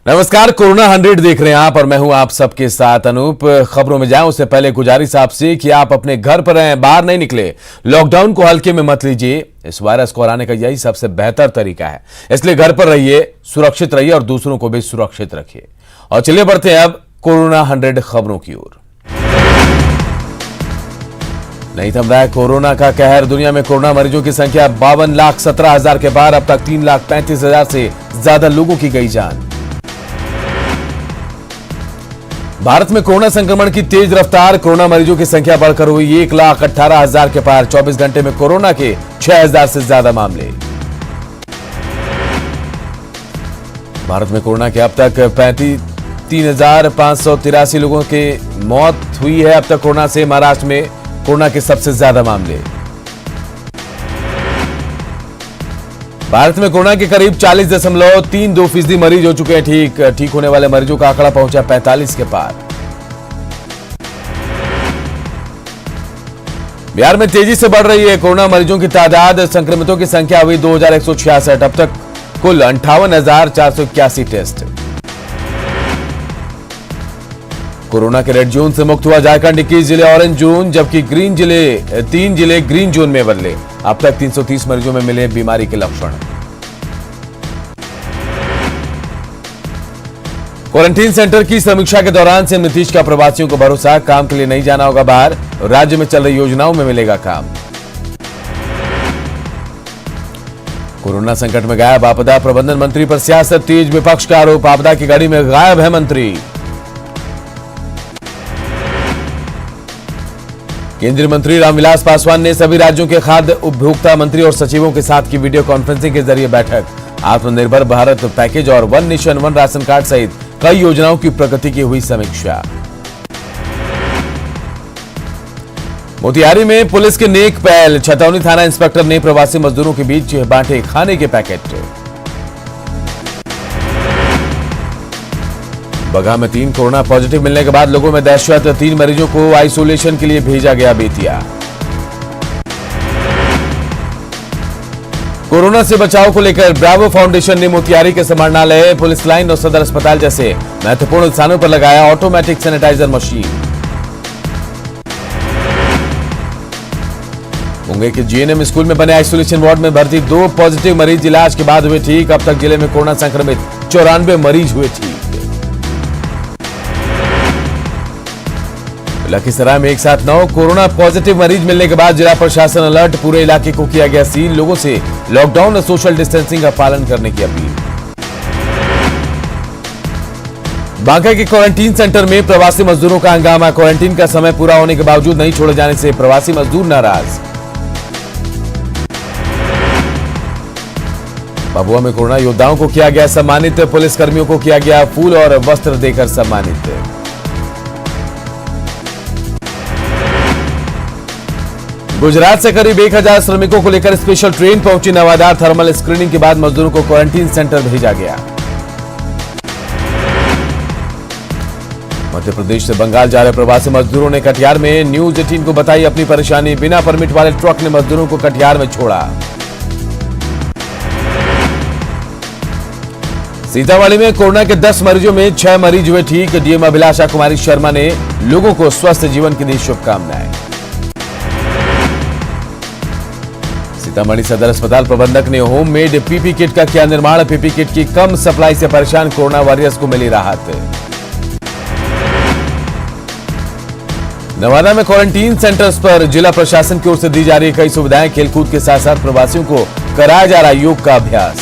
नमस्कार, कोरोना 100 देख रहे हैं आप और मैं हूं आप सबके साथ अनूप। खबरों में जाएं उससे पहले गुजारिश आपसे कि आप अपने घर पर रहें, बाहर नहीं निकले। लॉकडाउन को हल्के में मत लीजिए। इस वायरस को हराने का यही सबसे बेहतर तरीका है, इसलिए घर पर रहिए, सुरक्षित रहिए और दूसरों को भी सुरक्षित रखिए। और चलिए बढ़ते हैं अब कोरोना 100 खबरों की ओर। नहीं थम रहा है कोरोना का कहर। दुनिया में कोरोना मरीजों की संख्या 52,17,000 के पार। अब तक 3,35,000 से ज्यादा लोगों की गई जान। भारत में कोरोना संक्रमण की तेज रफ्तार। कोरोना मरीजों की संख्या बढ़कर हुई 1,18,000 के पार। 24 घंटे में कोरोना के 6,000 से ज्यादा मामले। भारत में कोरोना के अब तक 3,583 लोगों की मौत हुई है। अब तक कोरोना से महाराष्ट्र में कोरोना के सबसे ज्यादा मामले। भारत में कोरोना के करीब 40.32% मरीज हो चुके हैं ठीक होने वाले मरीजों का आंकड़ा पहुंचा 45 के पार। बिहार में तेजी से बढ़ रही है कोरोना मरीजों की तादाद। संक्रमितों की संख्या हुई 2,166। अब तक कुल 58,481 टेस्ट। कोरोना के रेड जोन से मुक्त हुआ झारखंड। 21 जिले ऑरेंज जोन, जबकि 3 जिले ग्रीन जोन में बदले। अब तक 330 मरीजों में मिले बीमारी के लक्षण। क्वारंटीन सेंटर की समीक्षा के दौरान सीएम नीतीश का प्रवासियों को भरोसा, काम के लिए नहीं जाना होगा बाहर, राज्य में चल रही योजनाओं में मिलेगा काम। कोरोना संकट में गायब आपदा प्रबंधन मंत्री पर सियासत तेज, विपक्ष का आरोप, आपदा की गाड़ी में गायब है मंत्री। केंद्रीय मंत्री रामविलास पासवान ने सभी राज्यों के खाद्य उपभोक्ता मंत्री और सचिवों के साथ की वीडियो कॉन्फ्रेंसिंग के जरिए बैठक। आत्मनिर्भर भारत पैकेज और one nation one ration card सहित कई योजनाओं की प्रगति की हुई समीक्षा। मोतिहारी में पुलिस के नेक पहल, छतौनी थाना इंस्पेक्टर ने प्रवासी मजदूरों के बीच बांटे खाने के पैकेट। बगहा में 3 कोरोना पॉजिटिव मिलने के बाद लोगों में दहशत। 3 मरीजों को आइसोलेशन के लिए भेजा गया बेतिया। कोरोना से बचाव को लेकर ब्रावो फाउंडेशन ने मोतिहारी के समाहरणालय, पुलिस लाइन और सदर अस्पताल जैसे महत्वपूर्ण स्थानों पर लगाया ऑटोमेटिक सैनिटाइजर मशीन। मुंगेर के जीएनएम स्कूल में बने आइसोलेशन वार्ड में भर्ती 2 पॉजिटिव मरीज इलाज के बाद हुए ठीक। अब तक जिले में कोरोना संक्रमित 94 मरीज हुए ठीक। लखीसराय में एक साथ 9 कोरोना पॉजिटिव मरीज मिलने के बाद जिला प्रशासन अलर्ट, पूरे इलाके को किया गया सील। लोगों से लॉकडाउन और सोशल डिस्टेंसिंग का पालन करने की अपील। बांका के क्वारंटीन सेंटर में प्रवासी मजदूरों का हंगामा। क्वारंटीन का समय पूरा होने के बावजूद नहीं छोड़े जाने से प्रवासी मजदूर नाराज। भभुआ में कोरोना योद्धाओं को किया गया सम्मानित, पुलिसकर्मियों को किया गया फूल और वस्त्र देकर सम्मानित। गुजरात से करीब 1,000 श्रमिकों को लेकर स्पेशल ट्रेन पहुंची नवादा। थर्मल स्क्रीनिंग के बाद मजदूरों को क्वारंटीन सेंटर भेजा गया। मध्य प्रदेश से बंगाल जा रहे प्रवासी मजदूरों ने कटिहार में न्यूज 18 को बताई अपनी परेशानी। बिना परमिट वाले ट्रक ने मजदूरों को कटिहार में छोड़ा। सीतामढ़ी में कोरोना के 10 मरीजों में 6 मरीज हुए ठीक। डीएम अभिलाषा कुमारी शर्मा ने लोगों को स्वस्थ जीवन की दी शुभकामनाएं। सीतामढ़ी सदर अस्पताल प्रबंधक ने होममेड पीपी किट का किया निर्माण। पीपी किट की कम सप्लाई से परेशान कोरोना वॉरियर्स को मिली राहत। नवादा में क्वारंटीन सेंटर्स पर जिला प्रशासन की ओर से दी जा रही कई सुविधाएं। खेलकूद के साथ साथ प्रवासियों को कराया जा रहा योग का अभ्यास।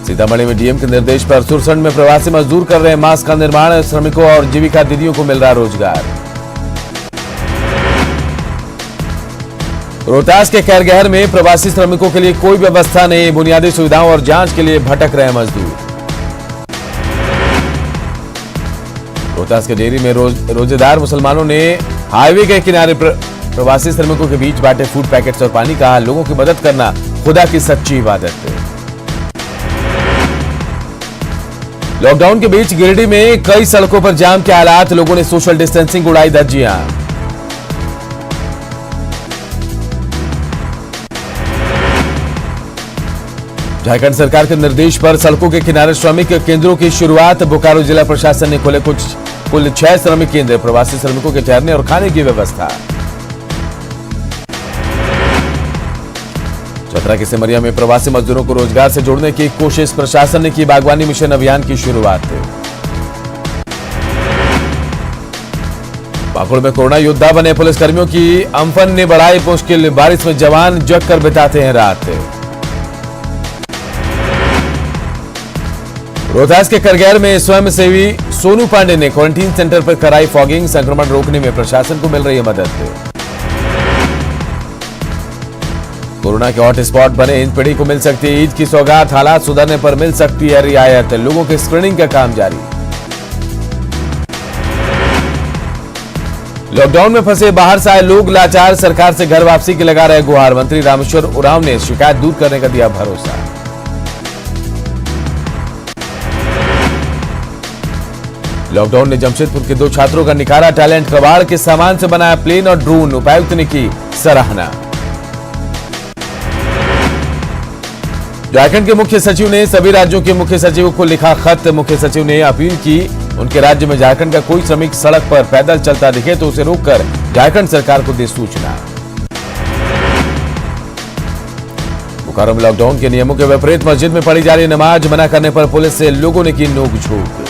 सीतामढ़ी में डीएम के निर्देश पर सुरसंड में प्रवासी मजदूर कर रहे हैं मास्क का निर्माण। श्रमिकों और जीविका दीदियों को मिल रहा रोजगार। रोहतास के खैरगहर में प्रवासी श्रमिकों के लिए कोई व्यवस्था नहीं। बुनियादी सुविधाओं और जांच के लिए भटक रहे मजदूर। रोहतास के डेयरी में रोजेदार मुसलमानों ने हाईवे के किनारे प्रवासी श्रमिकों के बीच बांटे फूड पैकेट्स और पानी। कहा लोगों की मदद करना खुदा की सच्ची इबादत। लॉकडाउन के बीच गिरिडीह में कई सड़कों पर जाम के हालात। लोगों ने सोशल डिस्टेंसिंग उड़ाई धज्जियां। झारखंड सरकार के निर्देश पर सड़कों के किनारे श्रमिक केंद्रों की शुरुआत। बोकारो जिला प्रशासन ने खोले कुल 6 श्रमिक केंद्र। प्रवासी श्रमिकों के ठहरने और खाने की व्यवस्था। चतरा के सिमरिया में प्रवासी मजदूरों को रोजगार से जोड़ने की कोशिश। प्रशासन ने की बागवानी मिशन अभियान की शुरुआत। पाकुड़ में कोरोना योद्धा बने पुलिसकर्मियों की अम्फन ने बढ़ाई मुश्किल। बारिश में जवान जग कर बिताते हैं रात। रोहतास के करगैर में स्वयंसेवी सोनू पांडे ने क्वारंटीन सेंटर पर कराई फॉगिंग। संक्रमण रोकने में प्रशासन को मिल रही है मदद। कोरोना के हॉटस्पॉट बने हिंदपीढ़ी को मिल सकती है ईद की सौगात। हालात सुधरने पर मिल सकती है रियायत। लोगों की स्क्रीनिंग का काम जारी। लॉकडाउन में फंसे बाहर से आए लोग लाचार। सरकार से घर वापसी की लगा रहे गुहार। मंत्री रामेश्वर उरांव ने शिकायत दूर करने का दिया भरोसा। लॉकडाउन ने जमशेदपुर के 2 छात्रों का निकाला टैलेंट। कबाड़ के सामान से बनाया प्लेन और ड्रोन। उपायुक्त ने की सराहना। झारखंड के मुख्य सचिव ने सभी राज्यों के मुख्य सचिवों को लिखा खत। मुख्य सचिव ने अपील की उनके राज्य में झारखंड का कोई श्रमिक सड़क पर पैदल चलता दिखे तो उसे रोककर झारखंड सरकार को दे सूचना। बोकारो में लॉकडाउन के नियमों के विपरीत मस्जिद में पढ़ी जा रही नमाज। मना करने पर पुलिस से लोगों ने की नोक-झोंक।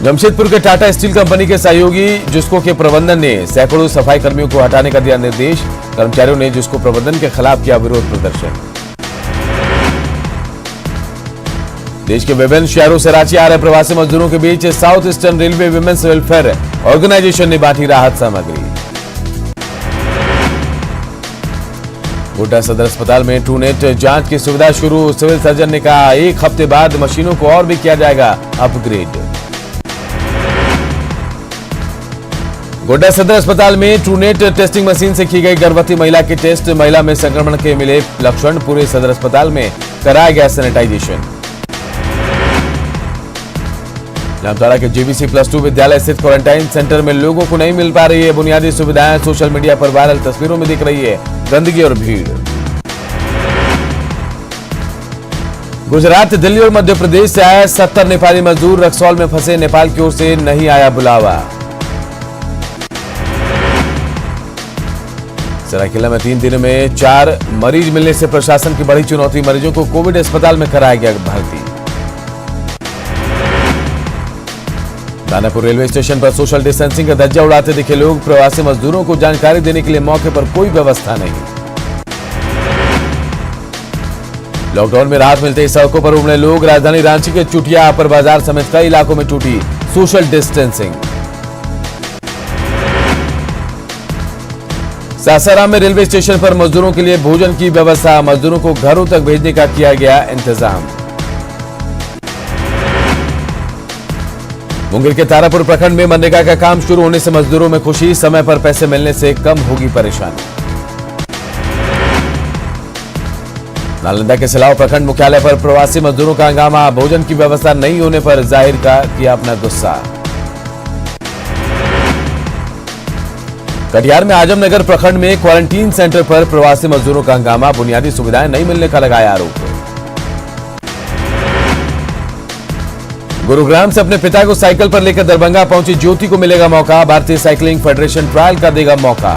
जमशेदपुर के टाटा स्टील कंपनी के सहयोगी जुस्को के प्रबंधन ने सैकड़ों सफाई कर्मियों को हटाने का दिया निर्देश। कर्मचारियों ने जुस्को प्रबंधन के खिलाफ किया विरोध प्रदर्शन। देश के विभिन्न शहरों से रांची आ रहे प्रवासी मजदूरों के बीच South Eastern Railway Women's Welfare Organisation ने बांटी राहत सामग्री। गोड्डा सदर अस्पताल में ट्रूनेट जांच की सुविधा शुरू। सिविल सर्जन ने कहा 1 हफ्ते बाद मशीनों को और भी किया जाएगा अपग्रेड। गोड्डा सदर अस्पताल में ट्रूनेट टेस्टिंग मशीन से की गई गर्भवती महिला की टेस्ट। महिला में संक्रमण के मिले लक्षण। पूरे सदर अस्पताल में कराया गया सैनिटाइजेशन। जामताड़ा के जेबीसी +2 विद्यालय स्थित क्वारंटाइन सेंटर में लोगों को नहीं मिल पा रही है बुनियादी सुविधाएं। सोशल मीडिया पर वायरल तस्वीरों में दिख रही है गंदगी और भीड़। गुजरात, दिल्ली और मध्य प्रदेश से आए 70 नेपाली मजदूर रक्सौल में फंसे। नेपाल की ओर से नहीं आया बुलावा। सरायकेला में 3 दिन में 4 मरीज मिलने से प्रशासन की बड़ी चुनौती। मरीजों को कोविड अस्पताल में कराया गया भर्ती। दानापुर रेलवे स्टेशन पर सोशल डिस्टेंसिंग का धज्जा उड़ाते दिखे लोग। प्रवासी मजदूरों को जानकारी देने के लिए मौके पर कोई व्यवस्था नहीं। लॉकडाउन में राहत मिलते ही सड़कों पर उमड़े लोग। राजधानी रांची के चुटिया अपर बाजार समेत कई इलाकों में टूटी सोशल डिस्टेंसिंग। सासाराम में रेलवे स्टेशन पर मजदूरों के लिए भोजन की व्यवस्था। मजदूरों को घरों तक भेजने का किया गया इंतजाम। मुंगेर के तारापुर प्रखंड में मनरेगा का काम शुरू होने से मजदूरों में खुशी। समय पर पैसे मिलने से कम होगी परेशानी। नालंदा के सिलाव प्रखंड मुख्यालय पर प्रवासी मजदूरों का हंगामा। भोजन की व्यवस्था नहीं होने पर जाहिर किया अपना गुस्सा। कटिहार में आजमनगर प्रखंड में क्वारंटीन सेंटर पर प्रवासी मजदूरों का हंगामा। बुनियादी सुविधाएं नहीं मिलने का लगाया आरोप। गुरुग्राम से अपने पिता को साइकिल पर लेकर दरभंगा पहुंची ज्योति को मिलेगा मौका। भारतीय साइकिलिंग फेडरेशन ट्रायल का देगा मौका।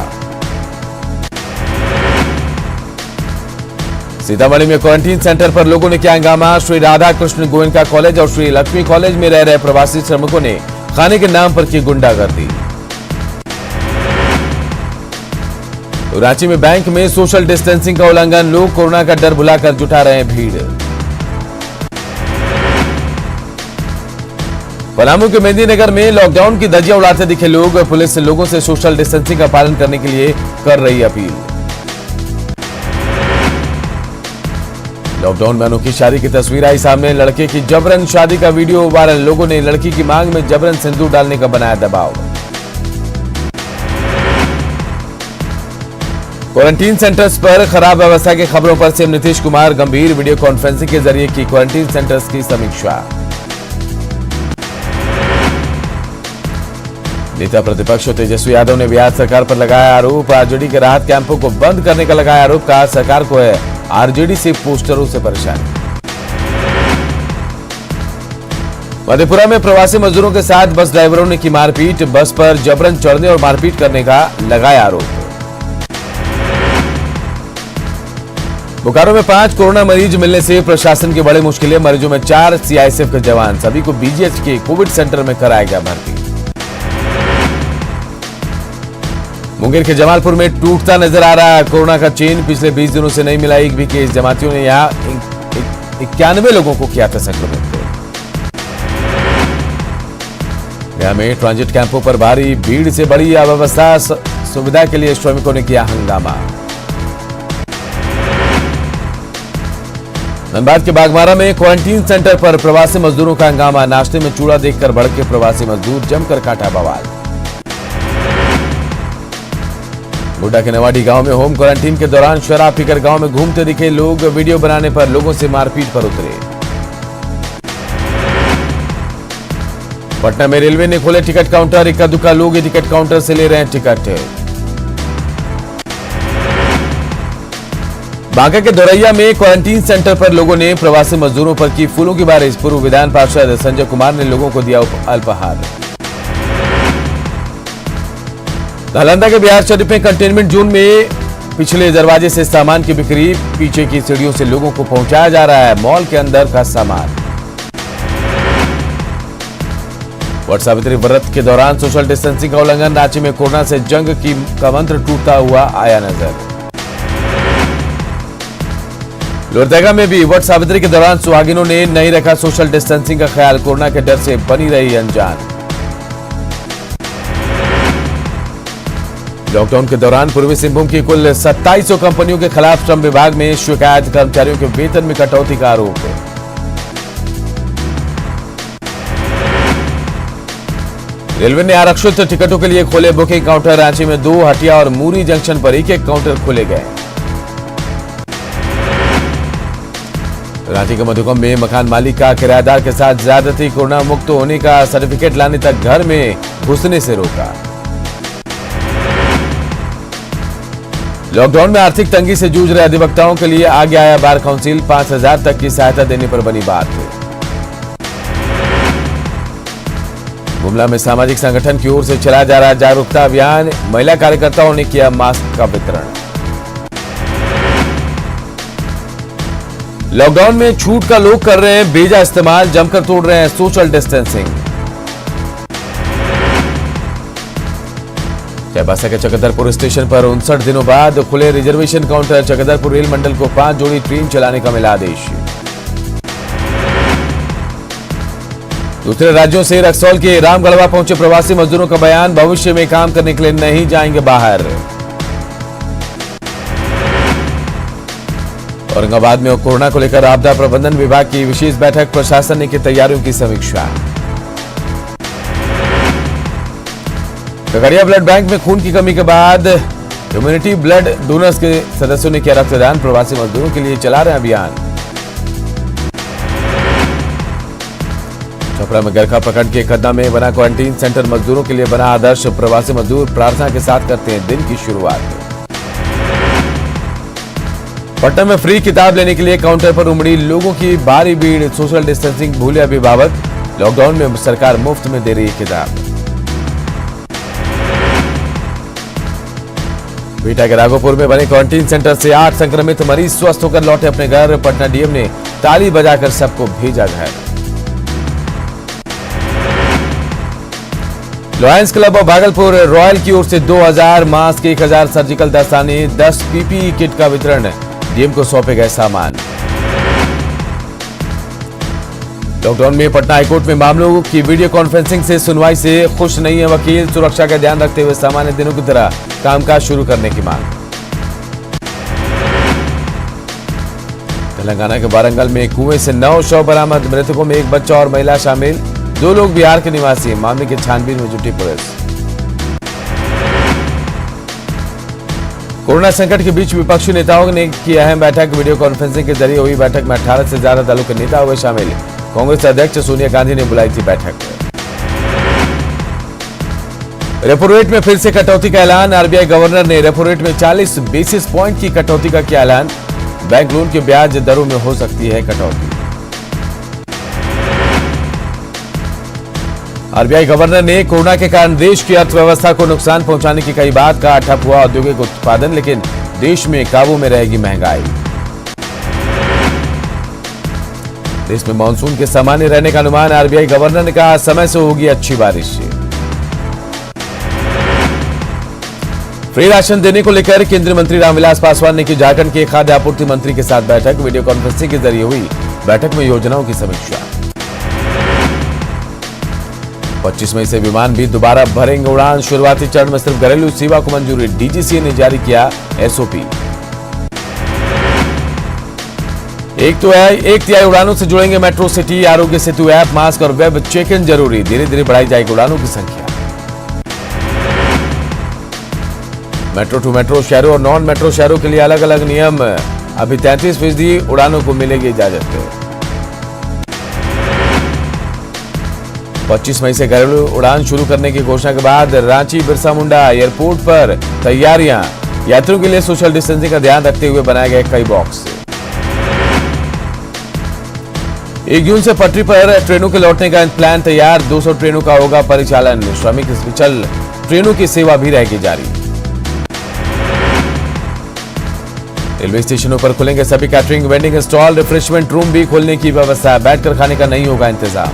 सीतामढ़ी में क्वारंटीन सेंटर पर लोगों ने किया हंगामा। श्री राधा कृष्ण गोयनका कॉलेज और श्री लक्ष्मी कॉलेज में रह रहे प्रवासी श्रमिकों ने खाने के नाम पर की गुंडागर्दी। रांची में बैंक में सोशल डिस्टेंसिंग का उल्लंघन। लोग कोरोना का डर भुलाकर जुटा रहे हैं भीड़। पलामू के मेहंदीनगर में लॉकडाउन की धज्जियां उड़ाते दिखे लोग। पुलिस लोगों से सोशल डिस्टेंसिंग का पालन करने के लिए कर रही अपील। लॉकडाउन में अनोखी शादी की तस्वीर आई सामने। लड़के की जबरन शादी का वीडियो वायरल। लोगों ने लड़की की मांग में जबरन सिंदूर डालने का बनाया दबाव। क्वारंटीन सेंटर्स पर खराब व्यवस्था की खबरों पर सीएम नीतीश कुमार गंभीर। वीडियो कॉन्फ्रेंसिंग के जरिए की क्वारंटीन सेंटर्स की समीक्षा। नेता प्रतिपक्ष तेजस्वी यादव ने बिहार सरकार पर लगाया आरोप। आरजेडी के राहत कैंपों को बंद करने का लगाया आरोप। कहा सरकार को है आरजेडी से पोस्टरों से परेशानी। मधेपुरा में प्रवासी मजदूरों के साथ बस ड्राइवरों ने की मारपीट। बस पर जबरन चढ़ने और मारपीट करने का लगाया आरोप। बोकारो में 5 कोरोना मरीज मिलने से प्रशासन की बड़ी मुश्किलें। मरीजों में 4 सीआईएसएफ के जवान। सभी को बीजीएच के कोविड सेंटर में कराया गया भर्ती। मुंगेर के जमालपुर में टूटता नजर आ रहा है कोरोना का चेन। पिछले 20 दिनों से नहीं मिला एक भी केस। जमातियों ने यहां 91 लोगों को किया था संक्रमित। गया में ट्रांजिट कैंपों पर भारी भीड़ से बड़ी अव्यवस्था। सुविधा के लिए श्रमिकों ने किया हंगामा। धनबाद के बागमारा में क्वारंटीन सेंटर पर प्रवासी मजदूरों का हंगामा। नाश्ते में चूड़ा देखकर भड़के प्रवासी मजदूर। जमकर काटा बवाल। गोड्डा के नवाडी गांव में होम क्वारंटीन के दौरान शराब पीकर गांव में घूमते दिखे लोग। वीडियो बनाने पर लोगों से मारपीट पर उतरे। पटना में रेलवे ने खोले टिकट काउंटर। इक्का दुक्का लोग टिकट काउंटर से ले रहे हैं टिकट। बांका के दौरैया में क्वारंटीन सेंटर पर लोगों ने प्रवासी मजदूरों पर की फूलों की बारिश। पूर्व विधान पार्षद संजय कुमार ने लोगों को दिया अल्पाहार। नालंदा के बिहार शरीफ में कंटेनमेंट जोन में पिछले दरवाजे से सामान की बिक्री। पीछे की सीढ़ियों से लोगों को पहुंचाया जा रहा है मॉल के अंदर का सामान। वट सावित्री व्रत के दौरान सोशल डिस्टेंसिंग का उल्लंघन। रांची में कोरोना से जंग का मंत्र टूटता हुआ आया नजर। लोहरदगा में भी वट सावित्री के दौरान सुहागिनों ने नहीं रखा सोशल डिस्टेंसिंग का ख्याल। कोरोना के डर से बनी रही अनजान। लॉकडाउन के दौरान पूर्वी सिंहभूम की कुल 2700 कंपनियों के खिलाफ श्रम विभाग में शिकायत। कर्मचारियों के वेतन में कटौती का आरोप। रेलवे ने आरक्षित टिकटों के लिए खोले बुकिंग काउंटर। रांची में 2, हटिया और मूरी जंक्शन पर एक काउंटर खोले गए। रांची के मधुकम में मकान मालिक का किराएदार के साथ ज्यादती। कोरोना मुक्त होने का सर्टिफिकेट लाने तक घर में घुसने से रोका। लॉकडाउन में आर्थिक तंगी से जूझ रहे अधिवक्ताओं के लिए आगे आया बार काउंसिल। 5000 तक की सहायता देने पर बनी बात। गुमला में सामाजिक संगठन की ओर से चलाया जा रहा जागरूकता अभियान। महिला कार्यकर्ताओं ने किया मास्क का वितरण। लॉकडाउन में छूट का लोग कर रहे हैं बेजा इस्तेमाल। जमकर तोड़ रहे हैं सोशल डिस्टेंसिंग। चाईबासा के चकदरपुर स्टेशन पर 59 दिनों बाद खुले रिजर्वेशन काउंटर। चकदरपुर रेल मंडल को 5 जोड़ी ट्रेन चलाने का मिला आदेश। दूसरे राज्यों से रक्सौल के रामगढ़वा पहुंचे प्रवासी मजदूरों का बयान। भविष्य में काम करने के लिए नहीं जाएंगे बाहर। औरंगाबाद में कोरोना को लेकर आपदा प्रबंधन विभाग की विशेष बैठक। प्रशासन ने की तैयारियों की समीक्षा। खगड़िया ब्लड बैंक में खून की कमी के बाद ह्यूमैनिटी ब्लड डोनर्स के सदस्यों ने किया रक्तदान। प्रवासी मजदूरों के लिए चला रहे अभियान। छपरा में गरखा प्रखंड के खन्ना में बना क्वारंटीन सेंटर मजदूरों के लिए बना आदर्श। प्रवासी मजदूर प्रार्थना के साथ करते हैं दिन की शुरुआत। पटना में फ्री किताब लेने के लिए काउंटर पर उमड़ी लोगों की भारी भीड़। सोशल डिस्टेंसिंग भूले अभिभावक। लॉकडाउन में सरकार मुफ्त में दे रही है किताब। बिहटा के राघोपुर में बने क्वारंटीन सेंटर से 8 संक्रमित मरीज स्वस्थ होकर लौटे अपने घर। पटना डीएम ने ताली बजाकर सबको भेजा घर। Lions club of Bhagalpur royal की ओर से 2000 मास्क, 1000 सर्जिकल दस्ताने, 10 पीपीई किट का वितरण। डीएम को सौंपे गए सामान। लॉकडाउन में पटना हाईकोर्ट में मामलों की वीडियो कॉन्फ्रेंसिंग से सुनवाई से खुश नहीं है वकील। सुरक्षा का ध्यान रखते हुए सामान्य दिनों की तरह कामकाज शुरू करने की मांग। तेलंगाना के वारंगल में कुएं से 9 शव बरामद। मृतकों में एक बच्चा और महिला शामिल। 2 लोग बिहार के निवासी। मामले की छानबीन में जुटी पुलिस। कोरोना संकट के बीच विपक्षी नेताओं ने की अहम बैठक। वीडियो कॉन्फ्रेंसिंग के जरिए हुई बैठक में 18 से ज्यादा दलों के नेता हुए शामिल। कांग्रेस अध्यक्ष सोनिया गांधी ने बुलाई थी बैठक। रेपो रेट में फिर से कटौती का ऐलान। आरबीआई गवर्नर ने रेपो रेट में 40 बेसिस पॉइंट की कटौती का किया ऐलान। बैंक लोन के ब्याज दरों में हो सकती है कटौती। आरबीआई गवर्नर ने कोरोना के कारण देश की अर्थव्यवस्था को नुकसान पहुंचाने की कई बात कहा। ठप हुआ औद्योगिक उत्पादन, लेकिन देश में काबू में रहेगी महंगाई। देश में मानसून के सामान्य रहने का अनुमान। आरबीआई गवर्नर ने कहा समय से होगी अच्छी बारिश। फ्री राशन देने को लेकर केंद्रीय मंत्री रामविलास पासवान ने की झारखंड के खाद्य आपूर्ति मंत्री के साथ बैठक। वीडियो कॉन्फ्रेंसिंग के जरिए हुई बैठक में योजनाओं की समीक्षा। 25 मई से विमान भी दोबारा भरेंगे उड़ान। शुरुआती चरण में सिर्फ घरेलू सेवा को मंजूरी। डीजीसीए ने जारी किया एसओपी। एक तिहाई उड़ानों से जुड़ेंगे metro city. Aarogya Setu app, mask और वेब चेक इन जरूरी। धीरे धीरे बढ़ाई जाएगी उड़ानों की संख्या। मेट्रो टू मेट्रो शहरों और नॉन मेट्रो शहरों के लिए अलग अलग नियम। अभी 33% उड़ानों को मिलेगी इजाजत। 25 मई से घरेलू उड़ान शुरू करने की घोषणा के बाद रांची बिरसा मुंडा एयरपोर्ट पर तैयारियां। यात्रियों के लिए सोशल डिस्टेंसिंग का ध्यान रखते हुए बनाए गए कई बॉक्स। 1 जून से पटरी पर ट्रेनों के लौटने का प्लान तैयार। 200 ट्रेनों का होगा परिचालन। श्रमिक स्पेशल ट्रेनों की सेवा भी रहेगी जारी। रेलवे स्टेशनों पर खुलेंगे सभी catering, vending stall. Refreshment room भी खोलने की व्यवस्था। बैठकर खाने का नहीं होगा इंतजाम।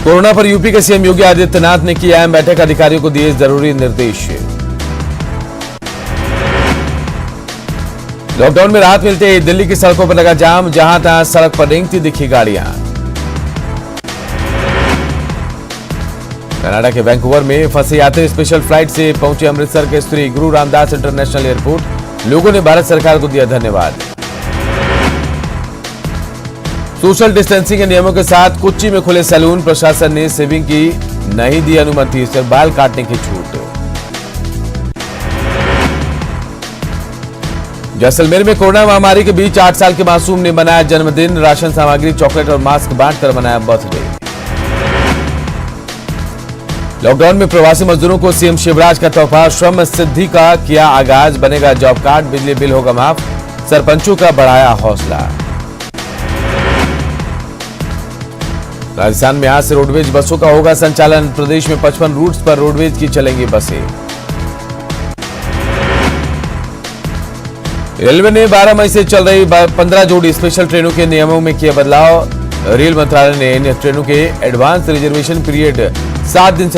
कोरोना पर यूपी के सीएम योगी आदित्यनाथ ने की अहम बैठक। अधिकारियों को दिए जरूरी निर्देश। लॉकडाउन में राहत मिलते ही दिल्ली की सड़कों पर लगा जाम। जहां तहां सड़क पर रेंगती दिखी गाड़ियां। कनाडा के वैंकूवर में फंसे यात्री स्पेशल फ्लाइट से पहुंचे अमृतसर के श्री गुरु रामदास इंटरनेशनल एयरपोर्ट। लोगों ने भारत सरकार को दिया धन्यवाद। सोशल डिस्टेंसिंग के नियमों के साथ कोच्चि में खुले सैलून। प्रशासन ने शेविंग की नहीं दी अनुमति, सिर्फ बाल काटने की छूट। जैसलमेर में कोरोना महामारी के बीच 8 साल के मासूम ने मनाया जन्मदिन। राशन सामग्री, चॉकलेट और मास्क बांटकर मनाया बर्थडे। लॉकडाउन में प्रवासी मजदूरों को सीएम शिवराज का तोहफा। श्रम सिद्धि का किया आगाज। बनेगा जॉब कार्ड, बिजली बिल होगा माफ। सरपंचों का बढ़ाया हौसला। राजस्थान में आज से रोडवेज बसों का होगा संचालन। प्रदेश में 55 रूट्स पर रोडवेज की चलेंगी बसें। रेलवे ने 12 मई से चल रही 15 जोड़ी स्पेशल ट्रेनों के नियमों में किया बदलाव। रेल मंत्रालय ने इन ट्रेनों के एडवांस रिजर्वेशन पीरियड 7 दिन से